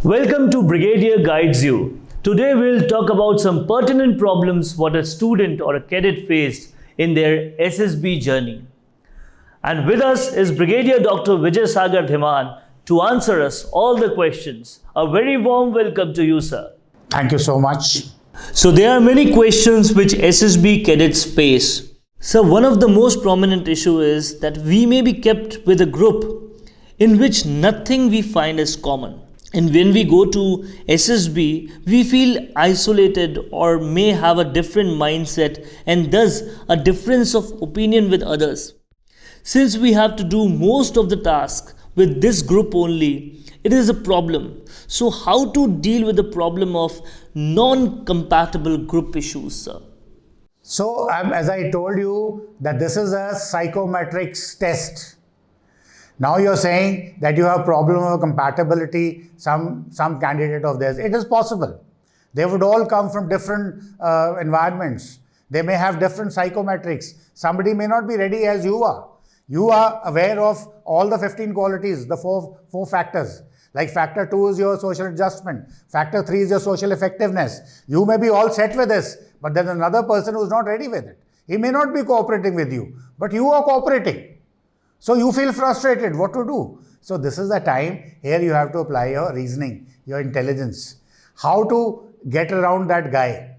Welcome to Brigadier Guides You. Today we'll talk about some pertinent problems what a student or a cadet faced in their SSB journey. And with us is Brigadier Dr. Vijay Sagar Dhiman to answer us all the questions. A very warm welcome to you, sir. Thank you so much. So there are many questions which SSB cadets face. So one of the most prominent issue is that we may be kept with a group in which nothing we find is common. And when we go to SSB, we feel isolated or may have a different mindset and thus a difference of opinion with others. Since we have to do most of the task with this group only, it is a problem. So how to deal with the problem of non-compatible group issues, sir? So, as I told you that this is a psychometrics test. Now you're saying that you have problem of compatibility, some candidate of theirs. It is possible. They would all come from different environments. They may have different psychometrics. Somebody may not be ready as you are. You are aware of all the 15 qualities, the four factors. Like factor 2 is your social adjustment. Factor 3 is your social effectiveness. You may be all set with this, but there's another person who's not ready with it. He may not be cooperating with you, but you are cooperating. So you feel frustrated, what to do? So this is the time, here you have to apply your reasoning, your intelligence. How to get around that guy.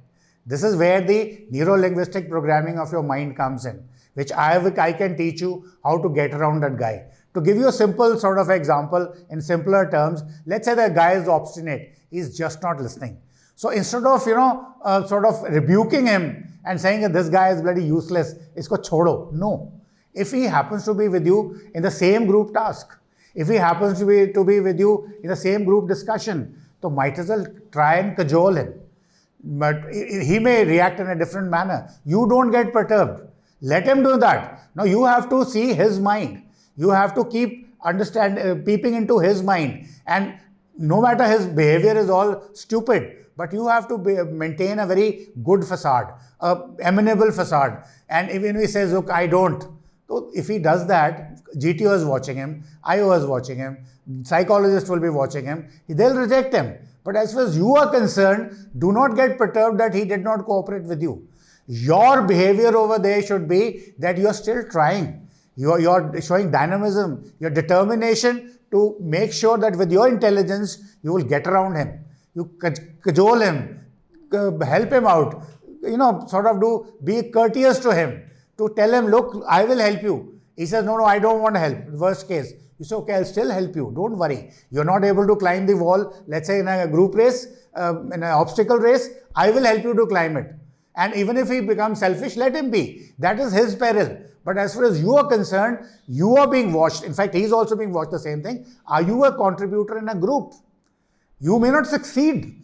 This is where the neuro-linguistic programming of your mind comes in, which I can teach you how to get around that guy. To give you a simple sort of example in simpler terms, let's say the guy is obstinate, he's just not listening. So instead of, sort of rebuking him and saying that this guy is bloody useless, isko chodo. No. If he happens to be with you in the same group task, if he happens to be with you in the same group discussion, so might as well try and cajole him. But he may react in a different manner. You don't get perturbed. Let him do that. Now you have to see his mind. You have to keep peeping into his mind. And no matter his behavior is all stupid, but you have to maintain a very good facade, amenable facade. And even if he says, look, I don't. So if he does that, GTO is watching him, IO is watching him, psychologist will be watching him, they'll reject him. But as far as you are concerned, do not get perturbed that he did not cooperate with you. Your behavior over there should be that you are still trying. You're showing dynamism, your determination to make sure that with your intelligence, you will get around him. You cajole him, help him out, be courteous to him. To tell him, look, I will help you. He says, no, I don't want help. Worst case. You say, okay, I'll still help you. Don't worry. You're not able to climb the wall, let's say in a group race, in an obstacle race, I will help you to climb it. And even if he becomes selfish, let him be. That is his peril. But as far as you are concerned, you are being watched. In fact, he's also being watched the same thing. Are you a contributor in a group? You may not succeed.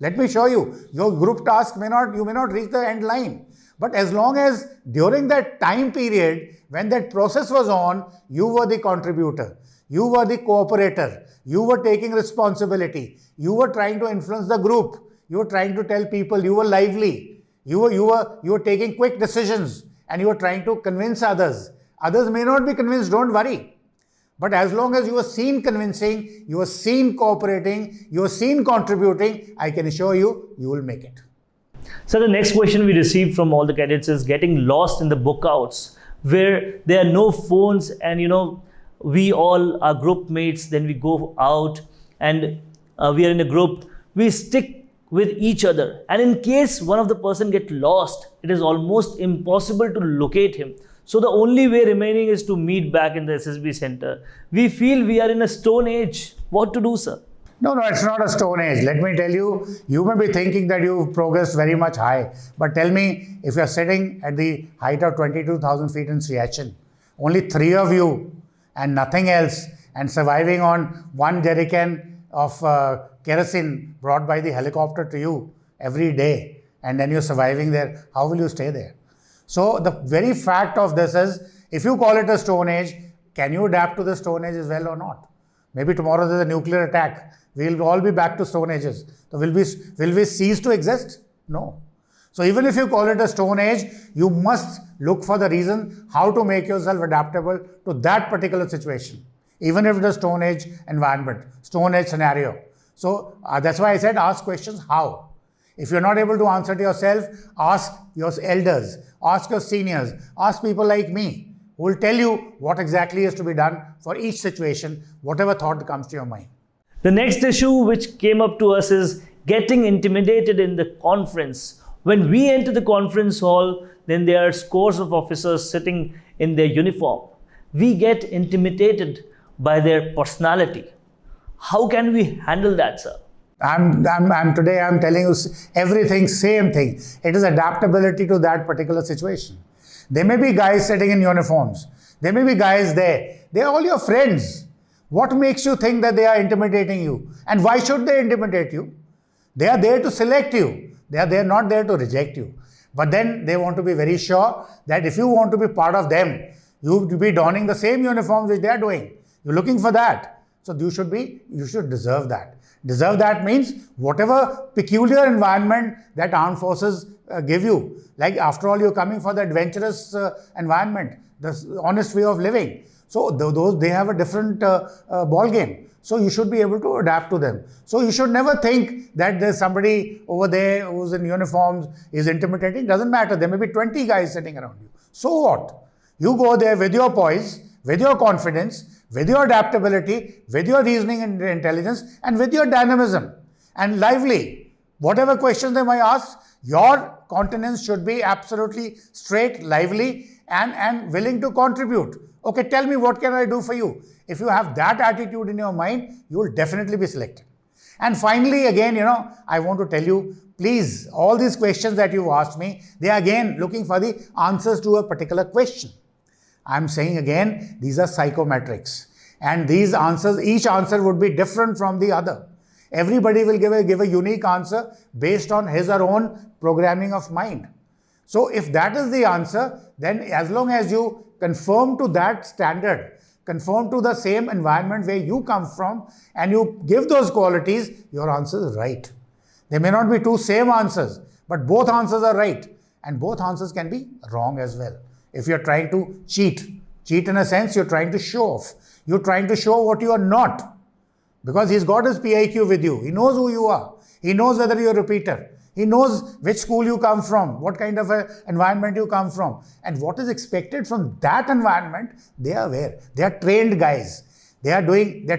Let me show you. Your group task you may not reach the end line. But as long as during that time period, when that process was on, you were the contributor, you were the cooperator, you were taking responsibility, you were trying to influence the group, you were trying to tell people, you were lively, you were taking quick decisions and you were trying to convince others. Others may not be convinced, don't worry. But as long as you were seen convincing, you were seen cooperating, you were seen contributing, I can assure you, you will make it. So the next question we received from all the cadets is getting lost in the bookouts where there are no phones and we all are group mates, then we go out and we are in a group, we stick with each other, and in case one of the person get lost, it is almost impossible to locate him. So the only way remaining is to meet back in the SSB center. We feel we are in a stone age. What to do, sir? No, it's not a stone age. Let me tell you, you may be thinking that you've progressed very much high. But tell me, if you're sitting at the height of 22,000 feet in Siachen, only 3 of you and nothing else, and surviving on 1 jerrycan of kerosene brought by the helicopter to you every day, and then you're surviving there, how will you stay there? So the very fact of this is, if you call it a stone age, can you adapt to the stone age as well or not? Maybe tomorrow there's a nuclear attack. We'll all be back to stone ages. So will we cease to exist? No. So even if you call it a stone age, you must look for the reason how to make yourself adaptable to that particular situation. Even if it is stone age environment, stone age scenario. So that's why I said ask questions how. If you're not able to answer it yourself, ask your elders, ask your seniors, ask people like me who will tell you what exactly is to be done for each situation, whatever thought comes to your mind. The next issue which came up to us is getting intimidated in the conference. When we enter the conference hall, then there are scores of officers sitting in their uniform. We get intimidated by their personality. How can we handle that, sir? Today I'm telling you everything, same thing. It is adaptability to that particular situation. There may be guys sitting in uniforms. There may be guys there. They are all your friends. What makes you think that they are intimidating you? And why should they intimidate you? They are there to select you. They are not there to reject you. But then they want to be very sure that if you want to be part of them, you will be donning the same uniforms which they are doing. You're looking for that. So you should deserve that. Deserve that means whatever peculiar environment that armed forces give you. Like after all, you're coming for the adventurous environment, the honest way of living. So those they have a different ball game. So you should be able to adapt to them. So you should never think that there's somebody over there who's in uniforms is intimidating. Doesn't matter. There may be 20 guys sitting around you. So what? You go there with your poise, with your confidence, with your adaptability, with your reasoning and intelligence, and with your dynamism and lively. Whatever questions they might ask, your countenance should be absolutely straight, lively, and willing to contribute. Okay, tell me, what can I do for you? If you have that attitude in your mind, you will definitely be selected. And finally, again, I want to tell you, please, all these questions that you've asked me, they are again looking for the answers to a particular question. I'm saying again, these are psychometrics. And these answers, each answer would be different from the other. Everybody will give a unique answer based on his or her own programming of mind. So if that is the answer, then as long as you conform to that standard, conform to the same environment where you come from, and you give those qualities, your answer is right. There may not be two same answers, but both answers are right. And both answers can be wrong as well. If you're trying to cheat in a sense, you're trying to show off. You're trying to show what you are not. Because he's got his PIQ with you. He knows who you are. He knows whether you're a repeater. He knows which school you come from, what kind of an environment you come from. And what is expected from that environment, they are aware. They are trained guys. They're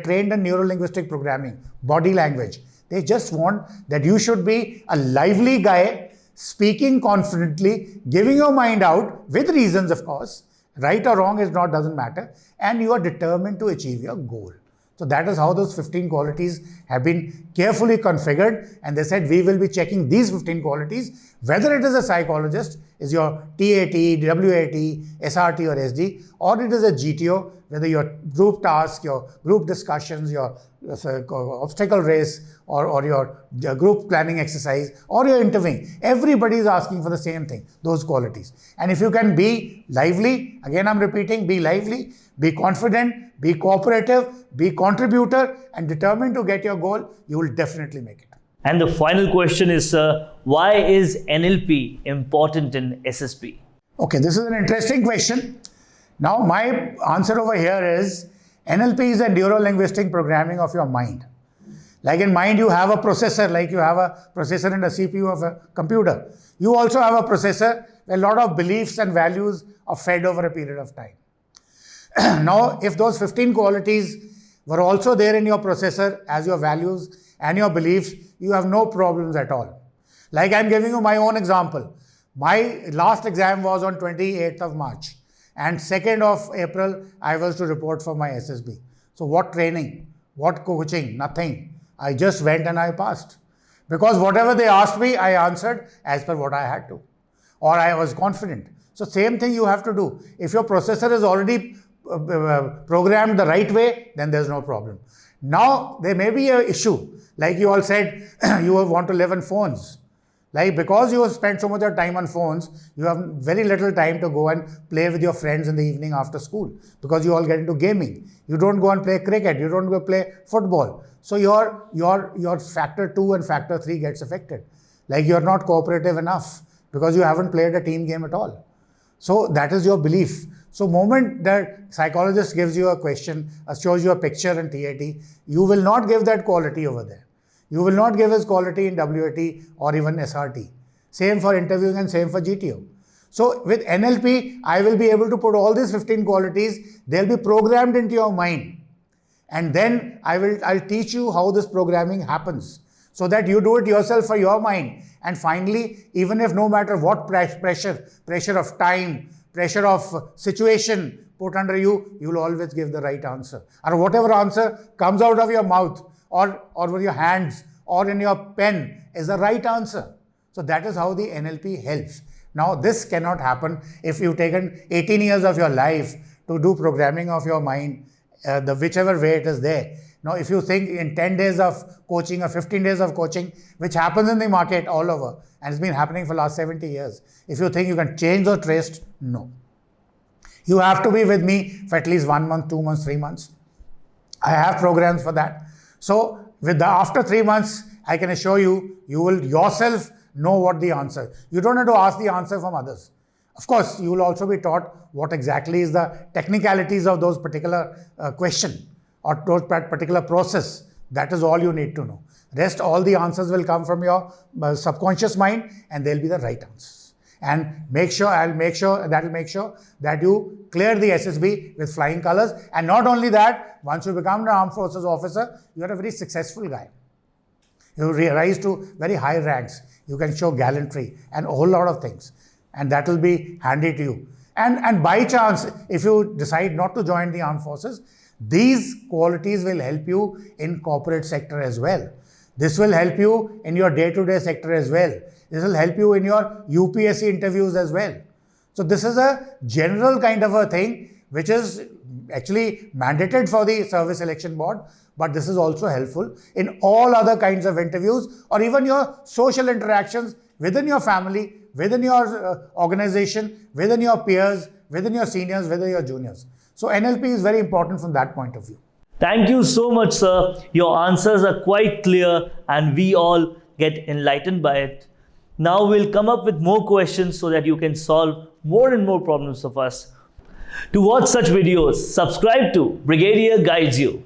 trained in neuro-linguistic programming, body language. They just want that you should be a lively guy, speaking confidently, giving your mind out, with reasons of course. Right or wrong doesn't matter. And you are determined to achieve your goal. So that is how those 15 qualities have been carefully configured, and they said we will be checking these 15 qualities, whether it is a psychologist, is your TAT, WAT, SRT or SD, or it is a GTO, whether your group task, your group discussions, your obstacle race, or your group planning exercise, or your interviewing. Everybody is asking for the same thing, those qualities. And if you can be lively, again I'm repeating, be lively, be confident, be cooperative, be contributor, and determined to get your goal, you will definitely make it. And the final question is, why is NLP important in SSB? Okay, this is an interesting question. Now, my answer over here is, NLP is a neuro-linguistic programming of your mind. Like in mind, you have a processor, like you have a processor and a CPU of a computer. You also have a processor where a lot of beliefs and values are fed over a period of time. Now, if those 15 qualities were also there in your processor as your values and your beliefs, you have no problems at all. Like I'm giving you my own example. My last exam was on 28th of March, and 2nd of April, I was to report for my SSB. So what training, what coaching, nothing. I just went and I passed. Because whatever they asked me, I answered as per what I had to. Or I was confident. So same thing you have to do. If your processor is already programmed the right way, then there's no problem. Now, there may be an issue. Like you all said, you want to live on phones. Like because you have spent so much of time on phones, you have very little time to go and play with your friends in the evening after school. Because you all get into gaming. You don't go and play cricket. You don't go play football. So your factor 2 and factor 3 gets affected. Like you're not cooperative enough because you haven't played a team game at all. So that is your belief. So moment that psychologist gives you a question, shows you a picture in TAT, you will not give that quality over there. You will not give his quality in WAT or even SRT. Same for interviewing and same for GTO. So with NLP, I will be able to put all these 15 qualities, they'll be programmed into your mind. And then I'll teach you how this programming happens so that you do it yourself for your mind. And finally, even if no matter what pressure of time, pressure of situation put under you, you will always give the right answer. Or whatever answer comes out of your mouth or with your hands or in your pen is the right answer. So that is how the NLP helps. Now this cannot happen if you've taken 18 years of your life to do programming of your mind, whichever way it is there. Now if you think in 10 days of coaching or 15 days of coaching, which happens in the market all over and it's been happening for the last 70 years, if you think you can change or trace, no. You have to be with me for at least 1 month, 2 months, 3 months. I have programs for that. So after 3 months, I can assure you, you will yourself know what the answer. You don't have to ask the answer from others. Of course, you will also be taught what exactly is the technicalities of those particular question or those particular process. That is all you need to know. Rest, all the answers will come from your subconscious mind and they'll be the right answers. And I'll make sure that you clear the SSB with flying colors. And not only that, once you become an armed forces officer, you are a very successful guy. You rise to very high ranks. You can show gallantry and a whole lot of things. And that will be handy to you. And by chance, if you decide not to join the armed forces, these qualities will help you in corporate sector as well. This will help you in your day-to-day sector as well. This will help you in your UPSC interviews as well. So this is a general kind of a thing which is actually mandated for the Service Selection Board, but this is also helpful in all other kinds of interviews or even your social interactions within your family, within your organization, within your peers, within your seniors, within your juniors. So NLP is very important from that point of view. Thank you so much, sir. Your answers are quite clear and we all get enlightened by it. Now we'll come up with more questions so that you can solve more and more problems of us. To watch such videos, subscribe to Brigadier Guides You.